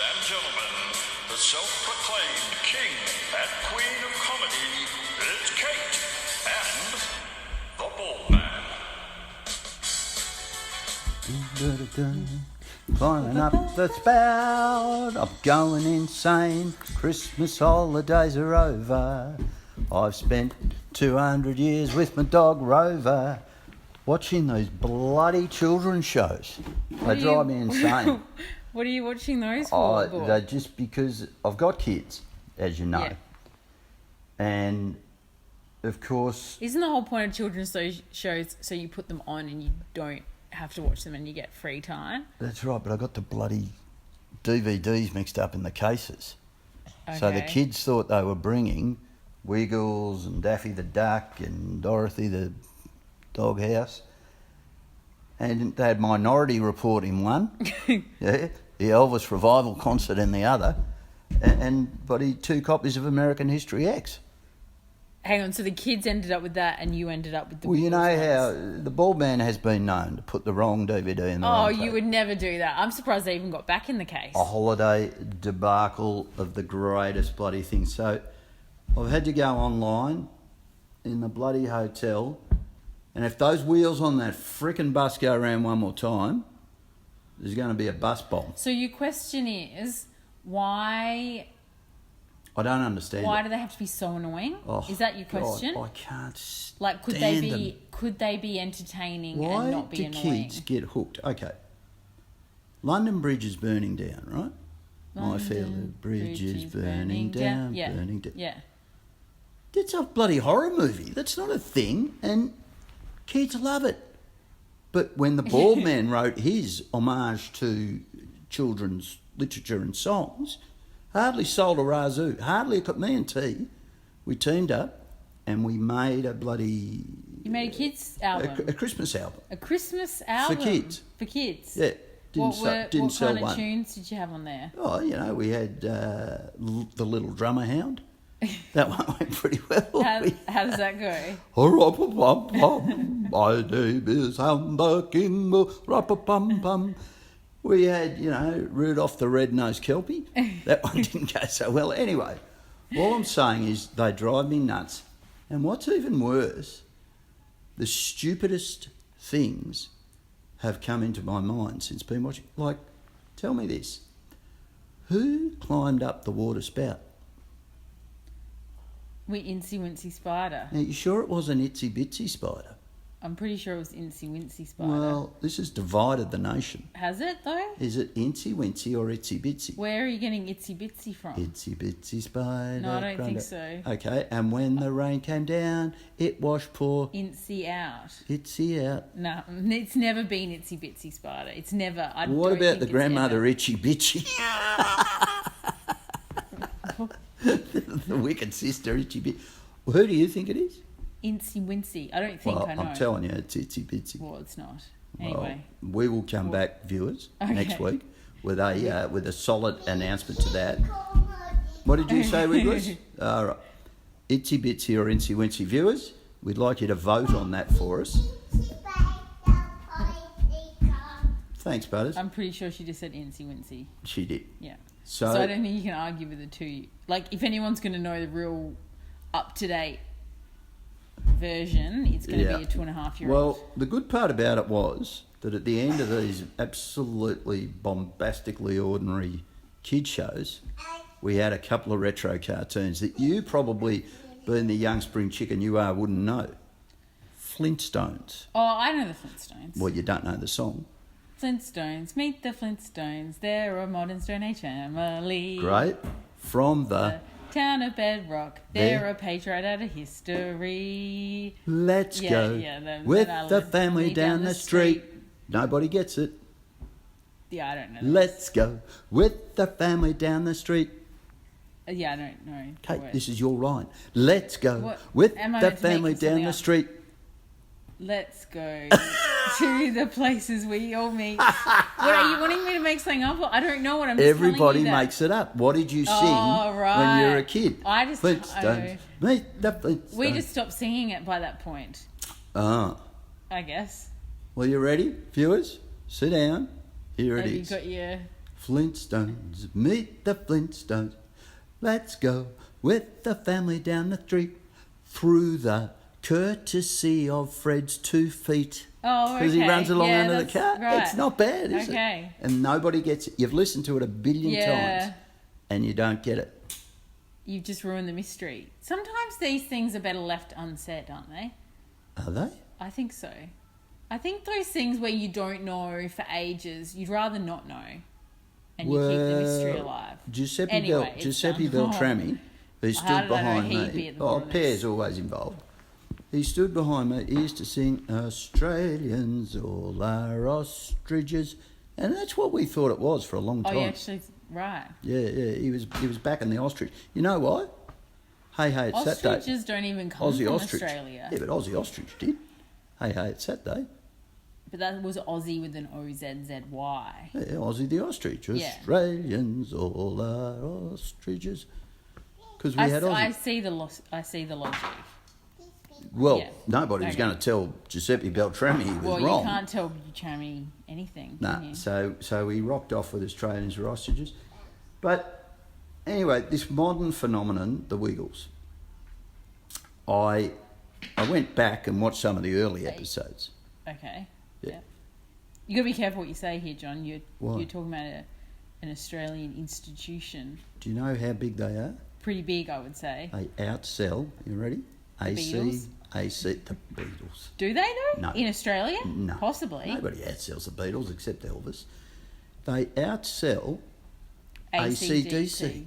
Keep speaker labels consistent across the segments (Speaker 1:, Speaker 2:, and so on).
Speaker 1: and gentlemen, the self-proclaimed king and queen of comedy, it's Kate and the Bald Man.
Speaker 2: Climbing up the spout, I'm going insane. Christmas holidays are over. I've spent 200 years with my dog Rover, watching those bloody children's shows. They drive me insane.
Speaker 3: What are you watching those for?
Speaker 2: They're just because I've got kids, as you know.
Speaker 3: Yeah.
Speaker 2: And, of course...
Speaker 3: Isn't the whole point of children's shows so you put them on and you don't have to watch them and you get free time?
Speaker 2: That's right, but I got the bloody DVDs mixed up in the cases.
Speaker 3: Okay.
Speaker 2: So the kids thought they were bringing Wiggles and Daffy the Duck and Dorothy the Doghouse. And they had Minority Report in one, yeah, the Elvis Revival concert in the other, and bloody 2 copies of American History X.
Speaker 3: Hang on, so the kids ended up with that and you ended up with the...
Speaker 2: Well, you know
Speaker 3: Wiggles
Speaker 2: how
Speaker 3: ones?
Speaker 2: the Bald Man has been known to put the wrong DVD in the wrong tape.
Speaker 3: You would never do that. I'm surprised they even got back in the case.
Speaker 2: A holiday debacle of the greatest bloody thing. So I've had to go online in the bloody hotel, and if those wheels on that frickin' bus go around one more time, there's going to be a bus bomb.
Speaker 3: So your question is, why
Speaker 2: I don't understand.
Speaker 3: do they have to be so annoying?
Speaker 2: Oh,
Speaker 3: is that your question?
Speaker 2: God, I can't stand
Speaker 3: Like, could they be entertaining
Speaker 2: Why
Speaker 3: and not be
Speaker 2: do
Speaker 3: annoying?
Speaker 2: kids get hooked? Okay. London Bridge is burning down, right? My fellow bridge is burning down,
Speaker 3: Yeah.
Speaker 2: burning down.
Speaker 3: Yeah.
Speaker 2: That's a bloody horror movie. That's not a thing, and kids love it. But when the Bald Man wrote his homage to children's literature and songs, hardly sold a razoo. Hardly got me and T. We teamed up and we made a bloody...
Speaker 3: You made a kids album?
Speaker 2: A Christmas album.
Speaker 3: A Christmas album?
Speaker 2: For kids.
Speaker 3: For kids?
Speaker 2: Yeah. Didn't
Speaker 3: what
Speaker 2: sell
Speaker 3: kind of
Speaker 2: one.
Speaker 3: tunes did you have on there?
Speaker 2: Oh, you know, we had The Little Drummer Hound. That one went pretty well.
Speaker 3: How does that go?
Speaker 2: My name is Hound the King. Pum. We had, you know, Rudolph the Red-Nosed Kelpie. That one didn't go so well. Anyway, all I'm saying is they drive me nuts. And what's even worse, the stupidest things have come into my mind since been watching. Like, tell me this. Who climbed up the water spout?
Speaker 3: Incy Wincy Spider.
Speaker 2: Now, you sure it was an itsy bitsy spider?
Speaker 3: I'm pretty sure it was Incy Wincy Spider.
Speaker 2: Well, this has divided the nation.
Speaker 3: Has it, though?
Speaker 2: Is it Incy Wincy or Itsy Bitsy?
Speaker 3: Where are you getting Itsy Bitsy from?
Speaker 2: Itsy Bitsy Spider.
Speaker 3: No, I don't think so.
Speaker 2: Okay, and when the rain came down, it washed poor
Speaker 3: Incy out.
Speaker 2: Itsy out.
Speaker 3: No, it's never been Itsy Bitsy Spider. It's never.
Speaker 2: What about the grandmother Itchy Bitchy? The wicked sister Itchy Bitchy. Well, who do you think it is?
Speaker 3: Incy Wincy. I don't think I know.
Speaker 2: I'm telling you, it's Itsy Bitsy.
Speaker 3: Well, it's not. Anyway.
Speaker 2: Well, we will come back, viewers, next week with a solid announcement to that. What did you say, Wigglers? All right. Itsy Bitsy or Incy Wincy viewers, we'd like you to vote on that for us. Thanks, Butters.
Speaker 3: I'm pretty sure she just said Incy Wincy.
Speaker 2: She did.
Speaker 3: Yeah.
Speaker 2: So
Speaker 3: I don't think you can argue with the two. Like, if anyone's going to know the real up-to-date version, it's going to be a 2.5-year-old.
Speaker 2: Well, the good part about it was that at the end of these absolutely bombastically ordinary kid shows, we had a couple of retro cartoons that you probably, being the young spring chicken you are, wouldn't know. Flintstones.
Speaker 3: Oh, I know the Flintstones.
Speaker 2: Well, you don't know the song.
Speaker 3: Flintstones, meet the Flintstones. They're a modern Stone Age family.
Speaker 2: Great. From the
Speaker 3: town of Bedrock. They're a page right out of history.
Speaker 2: Let's go with the family down the street. Nobody gets it.
Speaker 3: Yeah, I don't know.
Speaker 2: Let's go with the family down the street.
Speaker 3: Yeah, I don't know.
Speaker 2: Kate, this is your line. Let's go with the family down the street.
Speaker 3: Let's go to the places we all meet. What, are you wanting me to make something up? I don't know what I'm
Speaker 2: Everybody makes it up. What did you sing when you were a kid?
Speaker 3: I just...
Speaker 2: Flintstones. Meet the Flintstones.
Speaker 3: We just stopped singing it by that point.
Speaker 2: Oh.
Speaker 3: I guess.
Speaker 2: Well, you ready, viewers? Sit down. Here it is.
Speaker 3: You got your
Speaker 2: Flintstones, meet the Flintstones. Let's go with the family down the street through the courtesy of Fred's 2 feet.
Speaker 3: Oh, okay.
Speaker 2: Because he runs along under the
Speaker 3: that's
Speaker 2: car.
Speaker 3: right.
Speaker 2: It's not bad, is it?
Speaker 3: Okay.
Speaker 2: And nobody gets it. You've listened to it a billion times and you don't get it.
Speaker 3: You've just ruined the mystery. Sometimes these things are better left unsaid, aren't they?
Speaker 2: Are they?
Speaker 3: I think so. I think those things where you don't know for ages, you'd rather not know. And you keep the mystery alive.
Speaker 2: Giuseppe Beltrami, who stood behind me. Pear's always involved. He stood behind me. He used to sing, Australians, all our ostriches. And that's what we thought it was for a long time.
Speaker 3: Oh, yeah, actually, right.
Speaker 2: Yeah. He was back in the ostrich. You know why? Hey, it's Saturday.
Speaker 3: Ostriches don't even come
Speaker 2: Aussie
Speaker 3: from
Speaker 2: ostrich.
Speaker 3: Australia.
Speaker 2: Yeah, but Aussie ostrich did. Hey, it's Saturday.
Speaker 3: But that was Aussie with an O-Z-Z-Y.
Speaker 2: Yeah, Aussie the ostrich.
Speaker 3: Yeah.
Speaker 2: Australians, all our ostriches. Because we had Aussie.
Speaker 3: I see the logic.
Speaker 2: Well,
Speaker 3: Yeah.
Speaker 2: nobody was
Speaker 3: Okay.
Speaker 2: going to tell Giuseppe Beltrami he was
Speaker 3: Well,
Speaker 2: wrong.
Speaker 3: you can't tell Beltrami anything, can you?
Speaker 2: So he rocked off with Australians or ostriches. But anyway, this modern phenomenon, the Wiggles, I went back and watched some of the early episodes.
Speaker 3: Okay.
Speaker 2: Yeah.
Speaker 3: You got to be careful what you say here, John.
Speaker 2: Why?
Speaker 3: You're talking about an Australian institution.
Speaker 2: Do you know how big they are?
Speaker 3: Pretty big, I would say.
Speaker 2: They outsell, you ready?
Speaker 3: Beatles?
Speaker 2: the Beatles.
Speaker 3: Do they though?
Speaker 2: No.
Speaker 3: In Australia?
Speaker 2: No.
Speaker 3: Possibly.
Speaker 2: Nobody outsells the Beatles except Elvis. They outsell
Speaker 3: AC/DC.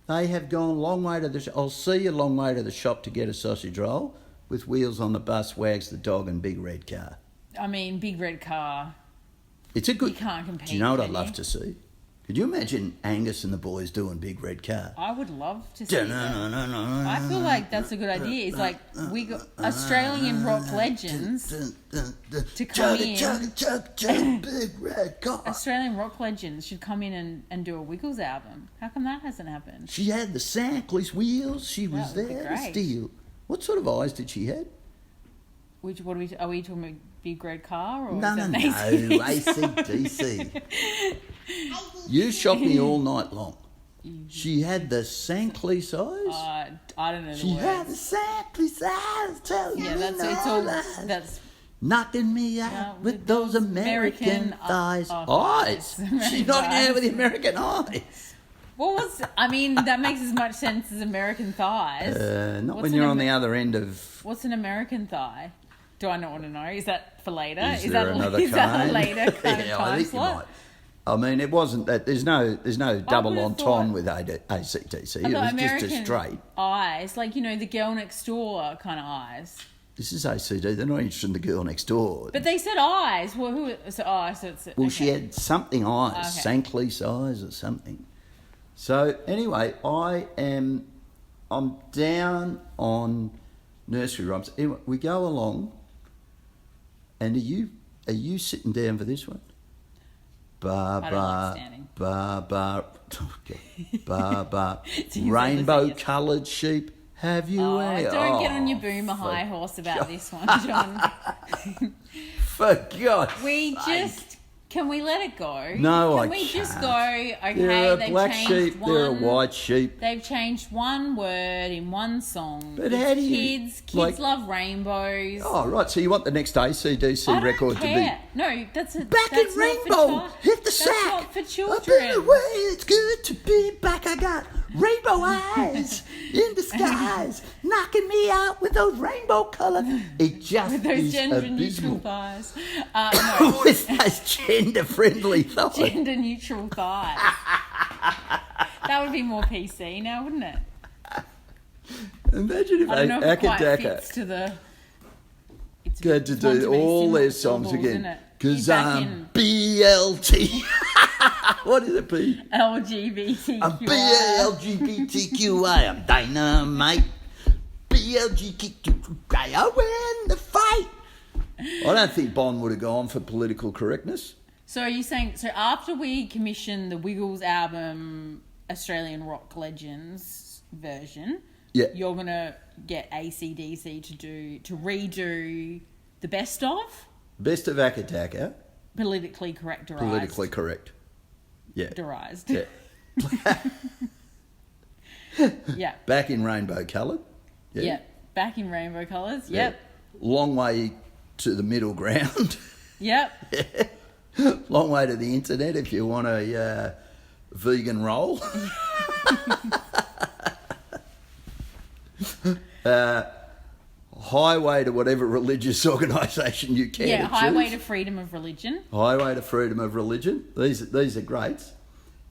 Speaker 2: They have gone a long way to the I'll see you a long way to the shop to get a sausage roll with wheels on the bus, Wags the dog and big red car.
Speaker 3: I mean, big red car.
Speaker 2: It's a good...
Speaker 3: You can't compete.
Speaker 2: Do you know what I'd
Speaker 3: can
Speaker 2: love
Speaker 3: you?
Speaker 2: to see? Could you imagine Angus and the boys doing big red car?
Speaker 3: I would love to see that. I feel like that's a good idea. It's like we got Australian rock legends to come in.
Speaker 2: Chug, big red car.
Speaker 3: Australian rock legends should come in and do a Wiggles album. How come that hasn't happened?
Speaker 2: She had the Sankley's wheels. She was
Speaker 3: That would be
Speaker 2: there to
Speaker 3: great.
Speaker 2: steal. What sort of eyes did she have?
Speaker 3: Are we talking about big red car or
Speaker 2: No,
Speaker 3: is that
Speaker 2: no,
Speaker 3: an
Speaker 2: AC/DC. You shocked me all night long. She had the Sankley's eyes.
Speaker 3: I don't know the
Speaker 2: She had the
Speaker 3: words.
Speaker 2: Sankley's eyes telling
Speaker 3: Yeah,
Speaker 2: me
Speaker 3: that's
Speaker 2: no
Speaker 3: it's all
Speaker 2: lies.
Speaker 3: that's
Speaker 2: Knocking me out with those American thighs. Eyes.
Speaker 3: American
Speaker 2: She's knocking
Speaker 3: thighs.
Speaker 2: out with the American eyes.
Speaker 3: that makes as much sense as American thighs.
Speaker 2: Not
Speaker 3: What's
Speaker 2: when
Speaker 3: an
Speaker 2: you're on the other end of...
Speaker 3: What's an American thigh? Do I not want to know? Is that for later?
Speaker 2: Is there another
Speaker 3: is that
Speaker 2: kind?
Speaker 3: a later kind
Speaker 2: Yeah,
Speaker 3: of
Speaker 2: I
Speaker 3: time
Speaker 2: think
Speaker 3: slot?
Speaker 2: you might. I mean, it wasn't that. There's no double
Speaker 3: would've
Speaker 2: entendre
Speaker 3: thought-
Speaker 2: with AC/DC.
Speaker 3: I
Speaker 2: It
Speaker 3: thought
Speaker 2: was
Speaker 3: American
Speaker 2: just a straight.
Speaker 3: eyes, like the girl next door kind of eyes.
Speaker 2: This is ACD. They're not interested in the girl next door.
Speaker 3: But they said eyes. Well, so it's
Speaker 2: Well,
Speaker 3: okay.
Speaker 2: she had something eyes,
Speaker 3: Okay.
Speaker 2: Sankley's eyes or something. So anyway, I'm down on nursery rhymes. Anyway, we go along, and are you sitting down for this one?
Speaker 3: I don't like standing.
Speaker 2: Ba,
Speaker 3: So you
Speaker 2: rainbow
Speaker 3: said yes.
Speaker 2: coloured sheep. Have you?
Speaker 3: Don't get on your boomer high horse about this one, John.
Speaker 2: For God's
Speaker 3: Can we let it go?
Speaker 2: No,
Speaker 3: Can
Speaker 2: I
Speaker 3: we just
Speaker 2: can't.
Speaker 3: go? Okay,
Speaker 2: They're a
Speaker 3: they've
Speaker 2: black
Speaker 3: changed
Speaker 2: sheep.
Speaker 3: one.
Speaker 2: They're a white sheep.
Speaker 3: They've changed one word in one song.
Speaker 2: But
Speaker 3: It's
Speaker 2: how do you-
Speaker 3: kids
Speaker 2: like-
Speaker 3: love rainbows.
Speaker 2: Oh, right. So you want the next AC/DC
Speaker 3: I don't
Speaker 2: record
Speaker 3: care. No, that's
Speaker 2: to be
Speaker 3: that's
Speaker 2: back in
Speaker 3: not
Speaker 2: Rainbow?
Speaker 3: For
Speaker 2: Hit the
Speaker 3: that's
Speaker 2: sack.
Speaker 3: not for
Speaker 2: I've
Speaker 3: children.
Speaker 2: been away. It's good to be back. I got rainbow eyes in the skies, knocking me out with those rainbow colours. It just
Speaker 3: With those
Speaker 2: is
Speaker 3: gender neutral
Speaker 2: abysmal.
Speaker 3: thighs. No,
Speaker 2: With those gender-friendly thighs.
Speaker 3: gender neutral thighs. That would be more PC now, wouldn't it?
Speaker 2: Imagine if
Speaker 3: I don't know if it quite
Speaker 2: Akadaka
Speaker 3: fits to the. It's
Speaker 2: had to
Speaker 3: it's one
Speaker 2: do
Speaker 3: too many
Speaker 2: all their
Speaker 3: syllables,
Speaker 2: songs
Speaker 3: isn't
Speaker 2: again.
Speaker 3: it?
Speaker 2: Because
Speaker 3: You're back
Speaker 2: I'm
Speaker 3: in
Speaker 2: BLT. What is it, P?
Speaker 3: LGBTQI.
Speaker 2: I'm BLGBTQI. I'm dynamite. BLGBTQI. I win the fight. I don't think Bond would have gone for political correctness.
Speaker 3: So are you saying, after we commission the Wiggles album, Australian Rock Legends version,
Speaker 2: Yeah.
Speaker 3: you're going to get AC/DC to redo the best of?
Speaker 2: Best of Akadaka.
Speaker 3: Politically correct.
Speaker 2: Politically correct. Yeah.
Speaker 3: Derised.
Speaker 2: Yeah.
Speaker 3: Yeah.
Speaker 2: Back in rainbow coloured. Yeah.
Speaker 3: Yep. Back in rainbow colours.
Speaker 2: Yeah.
Speaker 3: Yep.
Speaker 2: Long way to the middle ground.
Speaker 3: Yep.
Speaker 2: Long way to the internet if you want a vegan roll. Highway to whatever religious organisation you care to choose.
Speaker 3: Highway to freedom of religion.
Speaker 2: Highway to freedom of religion. These are greats.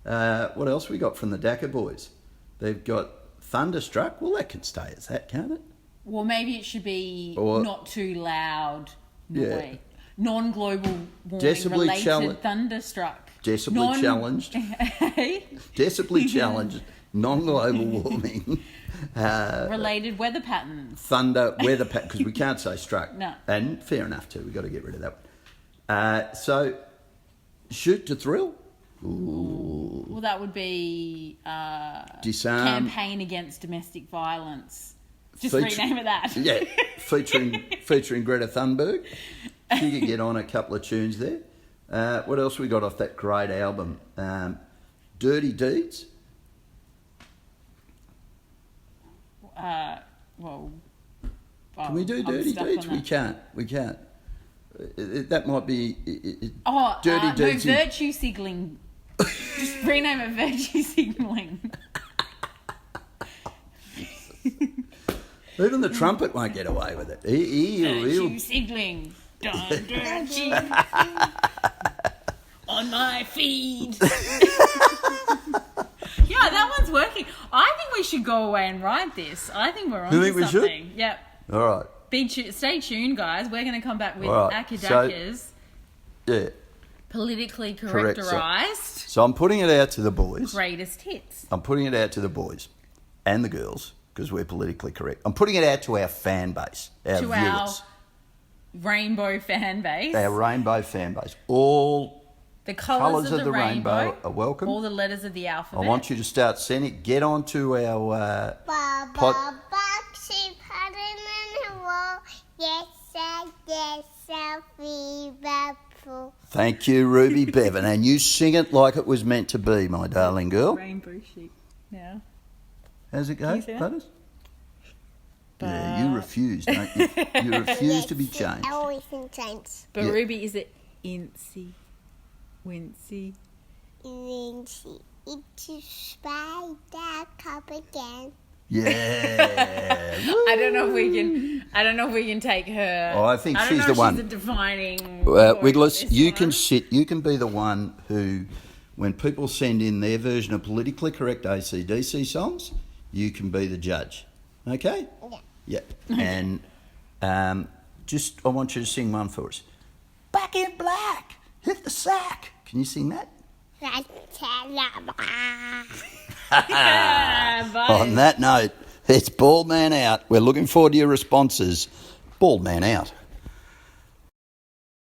Speaker 2: What else we got from the Dakar boys? They've got Thunderstruck. Well, that can stay as that, can't it?
Speaker 3: Well, maybe it should be
Speaker 2: Or-
Speaker 3: not too loud noise.
Speaker 2: Yeah.
Speaker 3: Non-global warming
Speaker 2: Decibly
Speaker 3: related
Speaker 2: challenge-
Speaker 3: thunderstruck.
Speaker 2: Decibly challenged. Decibly challenged. Non-global warming.
Speaker 3: Related weather patterns.
Speaker 2: Thunder weather pattern, because we can't say struck.
Speaker 3: No.
Speaker 2: And fair enough too. We've got to get rid of that one. So, shoot to thrill. Ooh.
Speaker 3: Well, that would be
Speaker 2: Disarm.
Speaker 3: campaign against domestic violence. Just
Speaker 2: Feature-
Speaker 3: rename it that.
Speaker 2: Yeah, featuring Greta Thunberg. She could get on a couple of tunes there. What else we got off that great album? Dirty Deeds. Can we do Dirty Deeds? We can't. That might be... Dirty Deeds.
Speaker 3: No, virtue signaling. Just rename it virtue signaling.
Speaker 2: Even the trumpet won't get away with it.
Speaker 3: Virtue signaling. Dun, dun, dun. On my feed. Yeah, that one's working. I think we should go away and write this. I think we're on
Speaker 2: You
Speaker 3: to
Speaker 2: think we should?
Speaker 3: something. Yep.
Speaker 2: All right.
Speaker 3: Stay tuned, guys. We're going to come back with
Speaker 2: All right,
Speaker 3: Akadakas,
Speaker 2: Yeah.
Speaker 3: politically
Speaker 2: Correct,
Speaker 3: correctorised,
Speaker 2: So I'm putting it out to the boys.
Speaker 3: greatest hits.
Speaker 2: I'm putting it out to the boys and the girls because we're politically correct. I'm putting it out to our fan base, our
Speaker 3: To
Speaker 2: viewers,
Speaker 3: our rainbow fan base.
Speaker 2: our rainbow fan base. All
Speaker 3: The colours
Speaker 2: colours
Speaker 3: of the rainbow
Speaker 2: are welcome.
Speaker 3: All the letters of the
Speaker 2: I
Speaker 3: alphabet.
Speaker 2: want you to start sending. Get onto our
Speaker 4: Baba Boxy pattern in the wall. Yes, fever.
Speaker 2: Thank you, Ruby Bevan, and you sing it like it was meant to be, my darling girl.
Speaker 3: rainbow sheep. Now.
Speaker 2: How's it go,
Speaker 3: you see that?
Speaker 2: Butters? Yeah, you refuse, don't you? You refuse to be changed.
Speaker 4: Always in change.
Speaker 3: But
Speaker 2: Yeah.
Speaker 3: Ruby, is it incy, wincy?
Speaker 4: Lindsay, it's a spider cup again.
Speaker 2: Yeah.
Speaker 3: I don't know if we can take her.
Speaker 2: Oh, I think
Speaker 3: don't
Speaker 2: she's
Speaker 3: know
Speaker 2: the
Speaker 3: if
Speaker 2: one.
Speaker 3: She's a defining.
Speaker 2: Wiggles,
Speaker 3: voice,
Speaker 2: you
Speaker 3: this
Speaker 2: can
Speaker 3: one.
Speaker 2: sit. You can be the one who, when people send in their version of politically correct AC/DC songs, you can be the judge. Okay?
Speaker 4: Yeah.
Speaker 2: Yeah. And I want you to sing one for us. Back in black, hit the sack. Can you sing that?
Speaker 3: Yeah, bye.
Speaker 2: On that note, it's Bald Man out. We're looking forward to your responses. Bald Man out.